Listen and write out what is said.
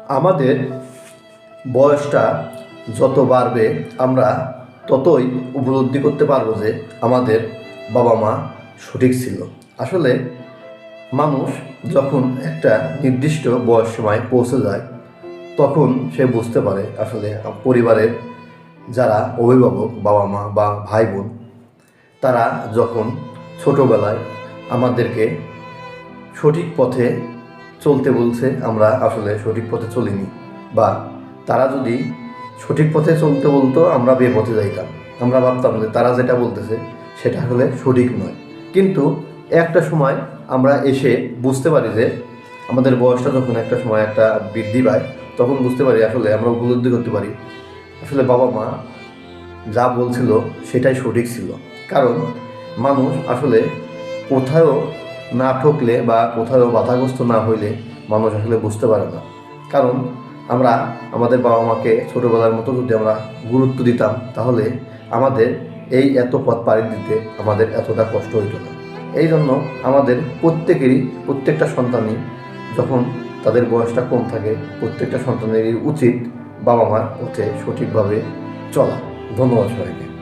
আমাদের বয়সটা যত বাড়বে আমরা ততই উপলব্ধি করতে পারবো যে আমাদের বাবা মা সঠিক ছিল। আসলে মানুষ যখন একটা নির্দিষ্ট বয়স সময় পৌঁছে যায় তখন সে বুঝতে পারে আসলে পরিবারের যারা অভিভাবক বাবা মা বা ভাই বোন তারা যখন ছোটোবেলায় আমাদেরকে সঠিক পথে চলতে বলছে আমরা আসলে সঠিক পথে চলিনি, বা তারা যদি সঠিক পথে চলতে বলতো আমরা বেপথে যাইতাম। আমরা ভাবতাম যে তারা যেটা বলতেছে সেটা আসলে সঠিক নয়। কিন্তু একটা সময় আমরা এসে বুঝতে পারি যে আমাদের বয়সটা যখন একটা সময় একটা বৃদ্ধি পায় তখন বুঝতে পারি আসলে আমরা উপলব্ধি করতে পারি আসলে বাবা মা যা বলছিল সেটাই সঠিক ছিল। কারণ মানুষ আসলে কোথাও না ঠকলে বা কোথাও বাধাগ্রস্ত না হইলে মানুষ আসলে বুঝতে পারে না। কারণ আমরা আমাদের বাবা মাকে ছোটোবেলার মতো যদি আমরা গুরুত্ব দিতাম তাহলে আমাদের এই এত পথ পাড়ি দিতে আমাদের এতটা কষ্ট হইত না। এই জন্য আমাদের প্রত্যেকটা সন্তানই যখন তাদের বয়সটা কম থাকে প্রত্যেকটা সন্তানেরই উচিত বাবা মার পথে সঠিকভাবে চলা। ধন্যবাদ সবাইকে।